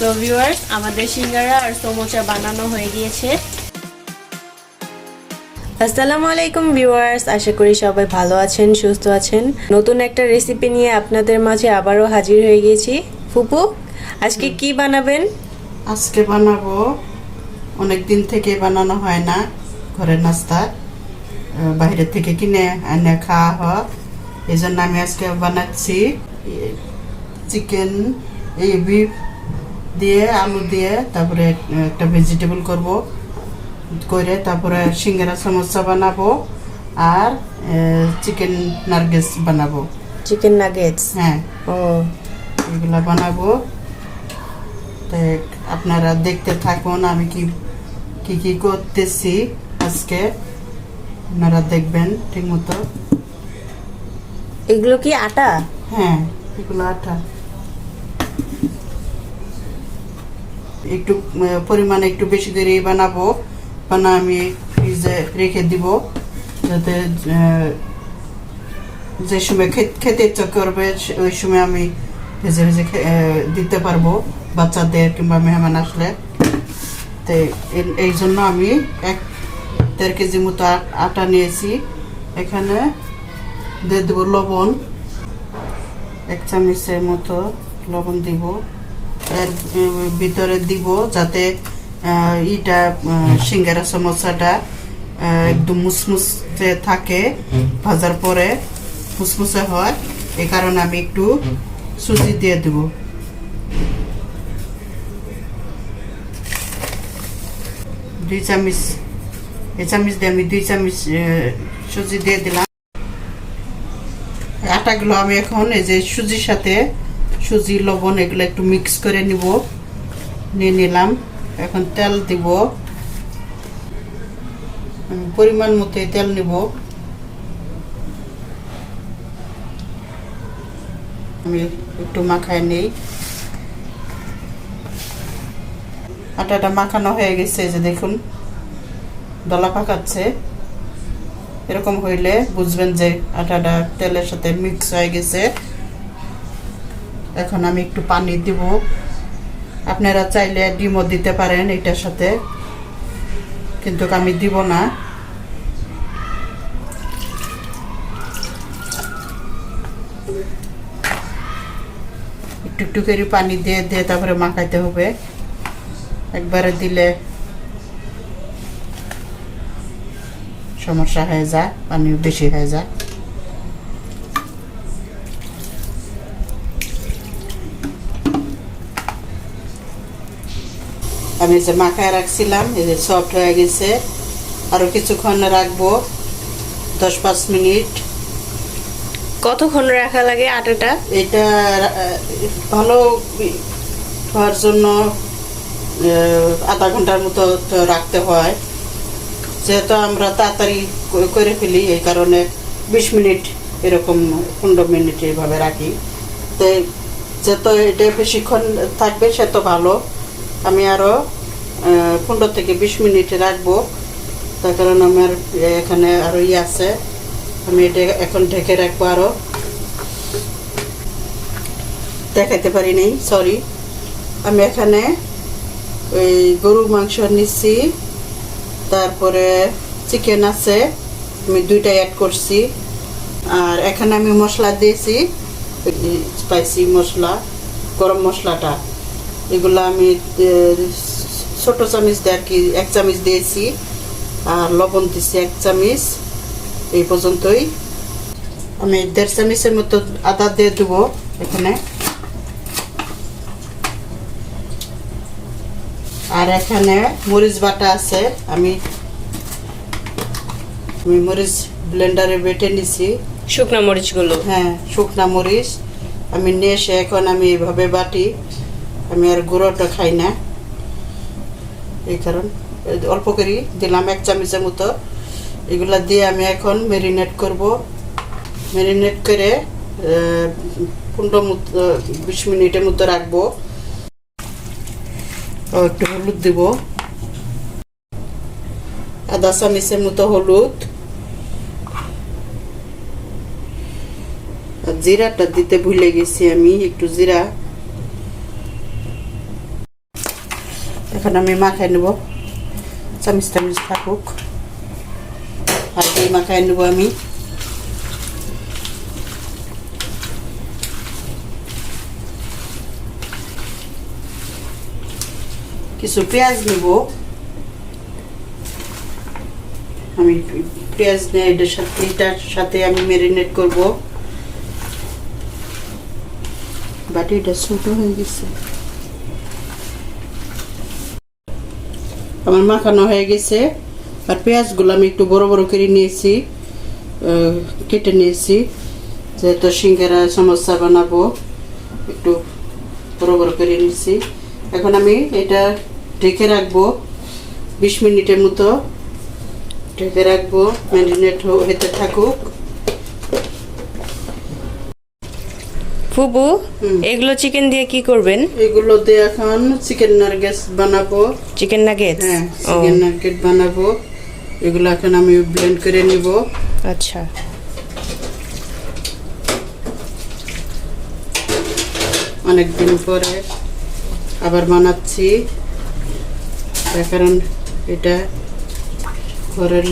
So viewers, আমাদের সিঙ্গারা আর সমোসা বানানো হয়ে গিয়েছে। আসসালামু আলাইকুম ভিউয়ার্স, আশা করি সবাই ভালো আছেন, সুস্থ আছেন। নতুন একটা রেসিপি নিয়ে আপনাদের মাঝে আবারও হাজির হয়ে গেছি। ফুপু, আজকে কি বানাবেন? আজকে বানাবো, অনেক দিন থেকে বানানো হয় না ঘরের নাস্তা, বাইরে থেকে কিনে এনে খাওয়া হয়। এই জন্য আমি আজকে বানাচ্ছি চিকেন, এই বিফ দিয়ে আলু দিয়ে, তারপরে একটা ভেজিটেবল করব, করে তারপরে সিঙ্গারা সমোসা বানাবো আর চিকেন নাগেটস বানাবো। Chicken nuggets? হ্যাঁ, ও, এগুলা বানাবো। তাই আপনারা দেখতে থাকুন আমি কি কি কি করতেছি আজকে, আপনারা দেখবেন ঠিক মতো। এগুলো কি আটা? হ্যাঁ, এগুলো আটা। একটু পরিমাণে একটু বেশি করে বানাবো, আমি ফ্রিজে রেখে দিব, যাতে যে সময় খেতে ইচ্ছা করবে ওই সময় আমি ভেজে ভেজে দিতে পারবো বাচ্চাদের কিংবা মেহমান আসলে। তো এই জন্য আমি 1.5 কেজি মতো আটা নিয়েছি। এখানে দিয়ে দেবো লবণ, 1 চামচের মতো লবণ দিব। এর ভিতরে দিব যাতে ইটা সিঙ্গারা সমোসাটা একদম মুসমুসে থাকে, ভাজার পরে মুসমুসে হয়। এই কারণে আমি একটু সুজি দিয়ে দেব। দুই চামচ, এই চামচ দিয়ে আমি 2 চামচ সুজি দিয়ে দিলাম। আটাগুলো আমি এখন এই যে সুজির সাথে সুজি লবণ এগুলো একটু মিক্স করে নিয়ে নিলাম। এখন তেল দিব, পরিমাণ মতো তেল নিব। আমি একটু মাখায় নেই। আটাটা মাখানো হয়ে গেছে, যে দেখুন দলা পাকাচ্ছে। এরকম হইলে বুঝবেন যে আটাটা তেলের সাথে মিক্স হয়ে গেছে। এখন আমি একটু পানি দিব, আপনারা চাইলে ডিমও দিতে পারেন এটার সাথে, কিন্তু আমি দিব না। একটু একটু করে পানি দিয়ে দিয়ে তারপরে মাখাইতে হবে। একবারে দিলে সমস্যা হয়ে যায়, পানি বেশি হয়ে যায়। আমি যে মাখায় রাখছিলাম এই যে সফট হয়ে গেছে। আরো কিছুক্ষণ রাখবো, 10-5 মিনিট। কতক্ষণ রাখা লাগে আটাটা? এটা ভালো হওয়ার জন্য আধা ঘন্টার মতো রাখতে হয়। যেহেতু আমরা তাড়াতাড়ি করে ফেলি, এই কারণে 20 মিনিট, এরকম 15 মিনিট এইভাবে রাখি। তো যত এটা বেশিক্ষণ থাকবে সে তো ভালো। আমি আরও 15 থেকে 20 মিনিট রাখবো, তার কারণ আমার এখানে আরও আছে। আমি এটা এখন ঢেকে রাখবো। আরও দেখাতে পারি নাই, সরি। আমি এখানে ওই গরুর মাংস নিচ্ছি, তারপরে চিকেন আছে, আমি 2টা অ্যাড করছি। আর এখানে আমি মশলা দিয়েছি, স্পাইসি মশলা, গরম মশলাটা, এগুলো আমি ছোট চামচ দিয়ে আর কি 1 চামচ দিয়েছি। আর লবণ দিচ্ছি 1 চামচ। এই পর্যন্তই। আমি 1.5 চামচের মতো আদা দিয়ে দেবো এখানে। আর এখানে মরিচ বাটা আছে, আমি মরিচ ব্লেন্ডারে বেটে নিছি। শুকনা মরিচগুলো? হ্যাঁ, শুকনা মরিচ আমি নিয়ে এসে এখন আমি এইভাবে বাটি। আমি আর গুঁড়োটা খাই না, এই কারণ অল্প করে দিলাম 1 চামচের মতো। এগুলা দিয়ে আমি এখন ম্যারিনেট করব। ম্যারিনেট করে 15-20 মিনিটের মতো রাখবো। একটু হলুদ দিব, আধা চামচের মতো হলুদ। জিরাটা দিতে ভুলে গেছি আমি, একটু জিরা এখন আমি মাখাই নেব, চামিচ টামিচ থাকুক, আর এই মাখাই নেব আমি। কিছু পেঁয়াজ নেব, আমি পেঁয়াজ নিয়ে এটার সাথে আমি ম্যারিনেট করব। বাটিটা ছোট হয়ে গেছে, আমার মাখানো হয়ে গেছে। আর পেঁয়াজগুলো আমি একটু বড় বড় করে নিয়েছি, কেটে নিয়েছি, যেহেতু সিঙ্গারা সমোসা বানাবো একটু বড় বড় করে নিয়েছি। এখন আমি এটা ঢেকে রাখবো 20 মিনিটের মতো, ঢেকে রাখবো, ম্যারিনেট হতে থাকুক। ফুপু, এগুলো চিকেন দিয়ে কি করবেন? এগুলো দিয়ে এখন চিকেন নাগেটস বানাবো। Chicken nuggets? হ্যাঁ, চিকেন নাগেট বানাবো। এগুলো এখন আমি ব্লেন্ড করে নিব। আচ্ছা, অনেকদিন পরে আবার বানাচ্ছি, তার কারণ এটা ঘরের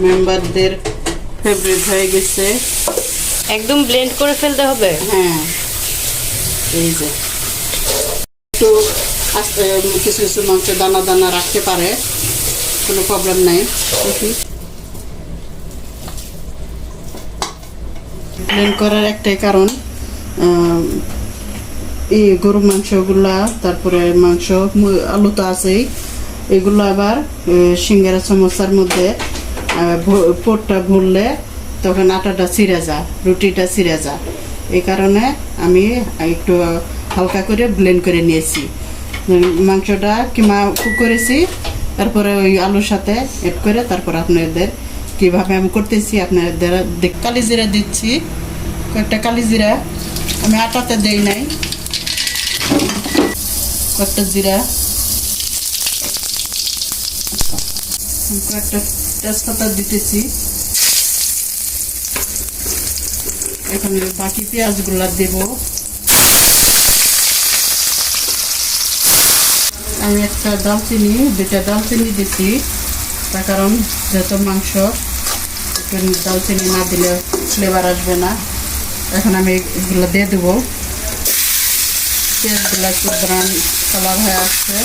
মেম্বারদের ফেভারিট হয়ে গেছে। একদম ব্লেন্ড করে ফেলতে হবে? হ্যাঁ, এই যে একটু আস্তে কিছু কিছু মাংস দানা দানা রাখতে পারে, কোনো প্রবলেম নাই। ব্লেন্ড করার একটাই কারণ, এই গরুর মাংসগুলা, তারপরে মাংস, আলু তো আছেই, এগুলো আবার সিঙ্গারা সমোসার মধ্যে পোটটা ভরলে তখন আটাটা ছিঁড়ে যায়, রুটিটা ছিঁড়ে যায়। এই কারণে আমি একটু হালকা করে ব্লেন্ড করে নিয়েছি। মাংসটা কিমা কুক করেছি, তারপরে ওই আলুর সাথে এড করে তারপর আপনাদের কিভাবে আমি করতেছি আপনাদের কালি জিরা দিচ্ছি, কয়েকটা কালি জিরা, আমি আটাতে দেই নাই, কয়েকটা জিরা, কয়েকটা তেজপাতা দিতেছি। এখন বাকি পেঁয়াজগুলা দেব। আমি একটা দালচিনি, 2টা দালচিনি দিচ্ছি, তার কারণ যেহেতু মাংস দালচিনি না দিলে ফ্লেভার আসবে না। এখন আমি এগুলো দিয়ে দেবো। পেঁয়াজগুলো একটু ব্রাউন কালার হয়ে আসছে,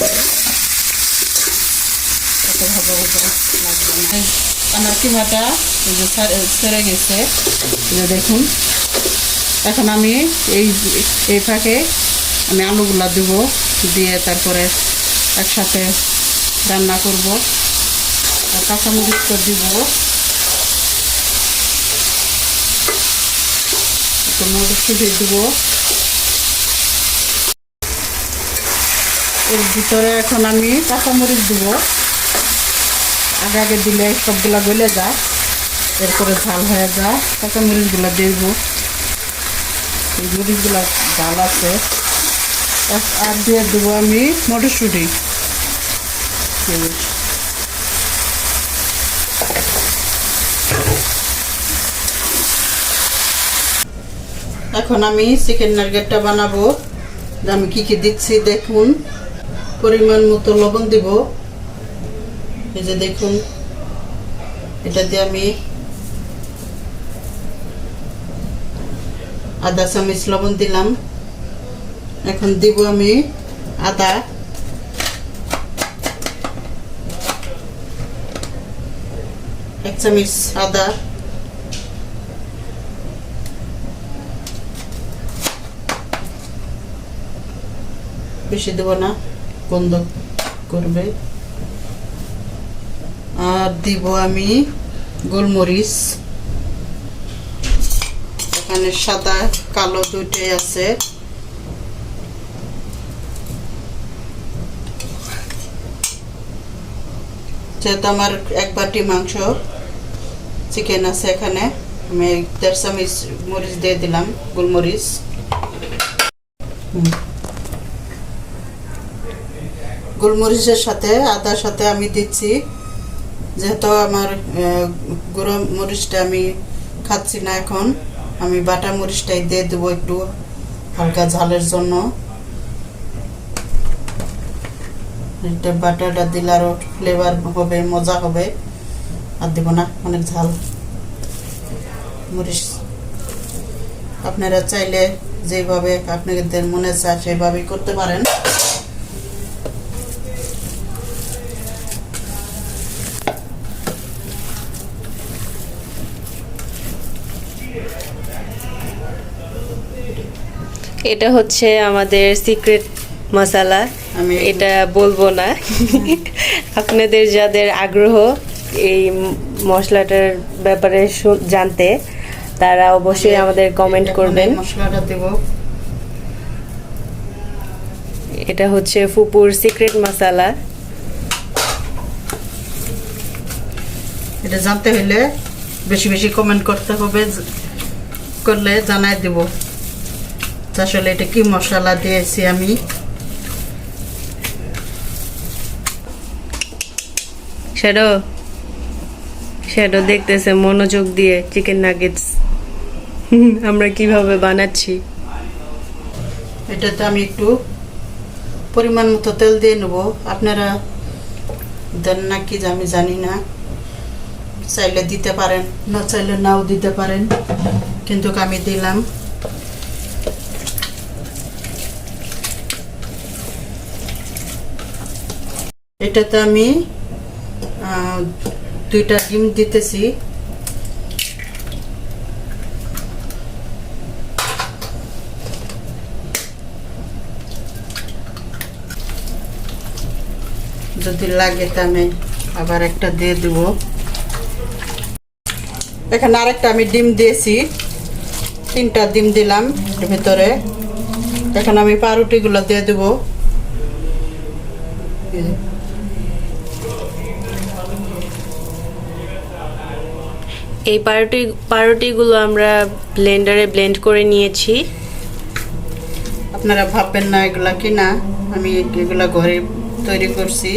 আমার কিমাটা ছেড়ে গেছে, দেখুন। এখন আমি এই ফাঁকে আমি আলুগুলা দেব, দিয়ে তারপরে একসাথে রান্না করব। আর কাঁচামরিচ তো দিব, একটু মটরশুঁটি দিব এর ভিতরে। এখন আমি কাঁচামরিচ দিব, আগে আগে দিলে সবগুলা গলে যায়, এরপরে ঝাল হয়ে যায়। কাঁচামরিচগুলো দেব, এই মরিচগুলা ঝাল আছে। আর দিয়ে দেবো আমি মটরশুঁটি। এখন আমি চিকেন নাগেটটা বানাবো। আমি কি কি দিচ্ছি দেখুন। পরিমাণ মতো লবণ দিব, এই যে দেখুন, এটা দিয়ে আমি আধা চামচ লবণ দিলাম। এখন দিব আমি আদা, 1 চামচ আদা, বেশি দেব না, গন্ধ করবে। আর দিব আমি গোলমরিচ, এখানে সাদা কালো দুটোই আছে। যেহেতু আমার 1 বাটি মাংস চিকেন আছে, এখানে আমি 1.5 চামচ মরিচ দিয়ে দিলাম, গোলমরিচ। গোলমরিচের সাথে আদার সাথে আমি দিচ্ছি, যেহেতু আমার গুঁড়ো মরিচটা আমি খাচ্ছি না, এখন আমি বাটা মরিচটাই দিয়ে দেবো একটু হালকা ঝালের জন্য। এটা বাটারটা দিলে আরো ফ্লেভার হবে, মজা হবে। আর দেব না, অনেক ঝাল মরিচ। আপনারা চাইলে যেভাবে আপনাদের মনে চায় সেভাবেই করতে পারেন। এটা হচ্ছে আমাদের সিক্রেট মশলা, আমি এটা বলবো না। আপনাদের যাদের আগ্রহ এই মশলাটার ব্যাপারে জানতে, তারা অবশ্যই আমাদের কমেন্ট করবেন। মশলাটা দেব। এটা হচ্ছে ফুপুর সিক্রেট মশলা। এটা জানতে হলে বেশি বেশি কমেন্ট করতে হবে, করলে জানাই দেব আসলে এটা কি মশলা দিয়েছি আমি। শ্যাডো শ্যাডো দেখতেছে মনোযোগ দিয়ে চিকেন নাগেটস আমরা কিভাবে বানাচ্ছি। এটাতে আমি একটু পরিমাণ মতো তেল দিয়ে নেব। আপনারা দেন নাকি আমি জানি না, চাইলে দিতে পারেন, না চাইলে নাও দিতে পারেন, কিন্তু আমি দিলাম। এটাতে আমি 2টা ডিম দিতেছি। যদি লাগে তা আমি আবার একটা দিয়ে দেব। এখানে আরেকটা আমি ডিম দিয়েছি, 3টা ডিম দিলাম এর ভিতরে। এখন আমি পাউরুটিগুলো দিয়ে দেব। এই পাউরুটিগুলো আমরা ব্লেন্ডারে ব্লেন্ড করে নিয়েছি। আপনারা ভাববেন না এগুলা কিনা, আমি এগুলা ঘরে তৈরি করছি।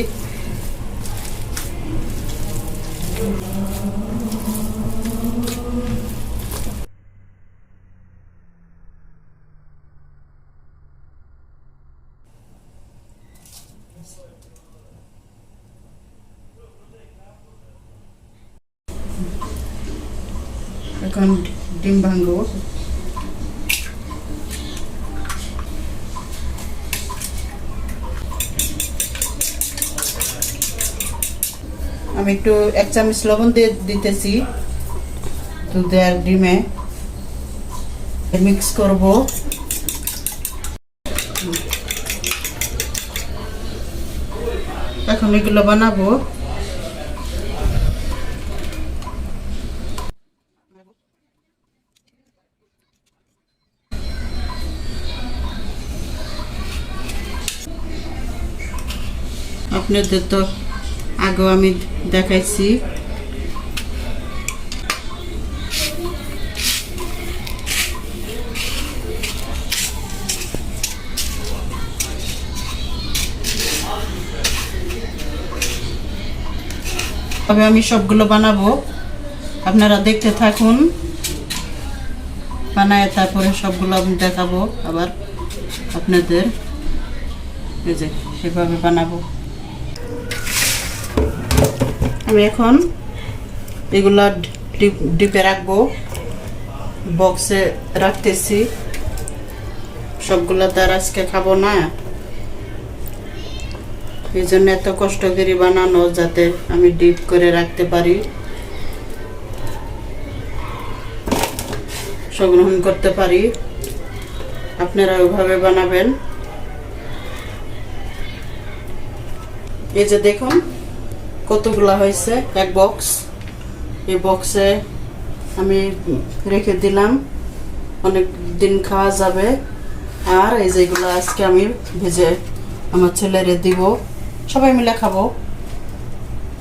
এখন ডিম ভাঙবো। আমি একটু 1 চামচ লবণ দিয়ে দিতেছি দুধে আর ডিমে, মিক্স করব। এখন এগুলো বানাবো। আপনাদের তো আগেও আমি দেখাইছি। তবে আমি সবগুলো বানাবো, আপনারা দেখতে থাকুন। বানায় তারপরে সবগুলো আমি দেখাবো আবার আপনাদের। এই যে সেভাবে বানাবো। আমি এখন এগুলা ডিপে রাখবো, বক্সে রাখতেছি। সবগুলো তার আজকে খাবো না, এই জন্য এত কষ্ট করে বানানো, যাতে আমি ডিপ করে রাখতে পারি, সংগ্রহণ করতে পারি। আপনারা ওইভাবে বানাবেন। এই যে দেখুন কতগুলা হয়েছে, এক বক্স। এই বক্সে আমি রেখে দিলাম, অনেক দিন খাওয়া যাবে। আর এই যেগুলো আজকে আমি ভেজে আমার ছেলেরে দিব, সবাই মিলে খাবো।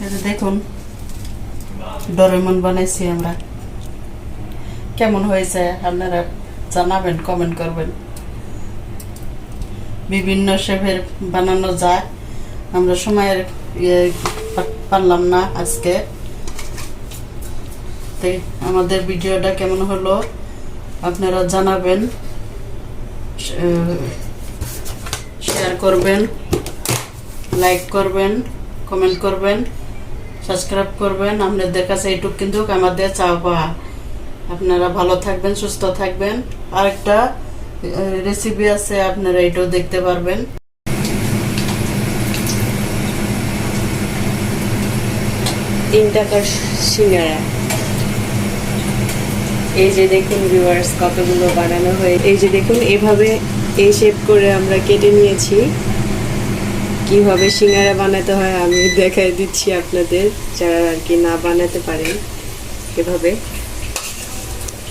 এই যে দেখুন ডোরেমন বানাইছি আমরা। কেমন হয়েছে আপনারা জানাবেন, কমেন্ট করবেন। বিভিন্ন শেফের বানানো যায়, আমরা সময়ের পারলাম না আজকে। তাই আমাদের ভিডিওটা কেমন হলো আপনারা জানাবেন, শেয়ার করবেন। লাইক করবেন, কমেন্ট করবেন, সাবস্ক্রাইব করবেন। আপনাদের কাছে এইটুক কিন্তু আমাদের চাওয়া। আপনারা ভালো থাকবেন, সুস্থ থাকবেন। আরেকটা রেসিপি আছে, আপনারা এটাও দেখতে পারবেন। 3 টাকার সিঙ্গারা। এই যে দেখুন ভিউয়ার্স, কতগুলো বানানো হয়ে, এই যে দেখুন এভাবে এই শেপ করে আমরা কেটে নিয়েছি। কিভাবে সিঙ্গারা বানাতে হয় আমি দেখাই দিচ্ছি আপনাদের, যারা আর কি না বানাতে পারেন এভাবে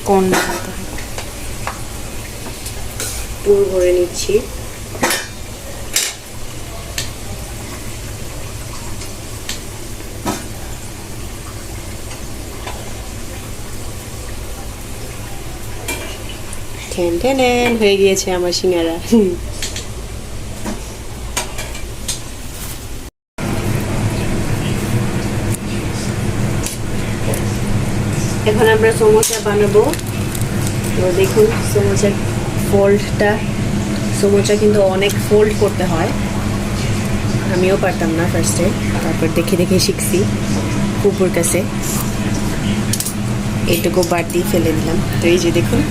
কোন বানাতে হয়। পুর ভরে নিচ্ছি। ঠেন ঠেন হয়ে গিয়েছে আমার সিঙ্গারা। এখন আমরা সমোসা বানাবো। তো দেখুন সমোসার ফোল্ডটা, সমোসা কিন্তু অনেক ফোল্ড করতে হয়, আমিও পারতাম না ফার্স্টে, তারপর দেখে দেখে শিখছি কুকুর কাছে। এইটুকু বাড়তি ফেলে দিলাম। তো এই যে দেখুন,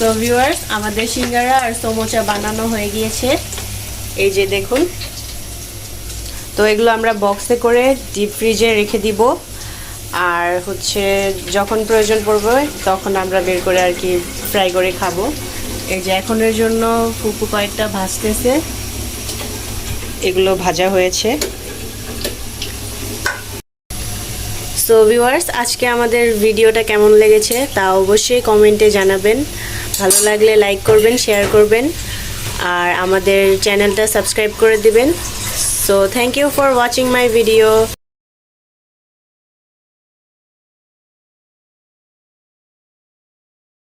সো ভিউয়ার্স, আমাদের সিঙ্গারা আর সমোসা বানানো হয়ে গিয়েছে। এই যে দেখুন। তো এগুলো আমরা বক্সে করে ডিপ ফ্রিজে রেখে দিব, আর হচ্ছে যখন প্রয়োজন পড়বে তখন আমরা বের করে আর কি ফ্রাই করে খাবো। এই যে এখনের জন্য ফুপু কয়েকটা ভাজতেছে, এগুলো ভাজা হয়েছে। সো ভিউয়ার্স, আজকে আমাদের ভিডিওটা কেমন লেগেছে তা অবশ্যই কমেন্টে জানাবেন। ভালো লাগলে লাইক করবেন, শেয়ার করবেন, আর আমাদের চ্যানেলটা সাবস্ক্রাইব করে দিবেন। So thank you for watching my video.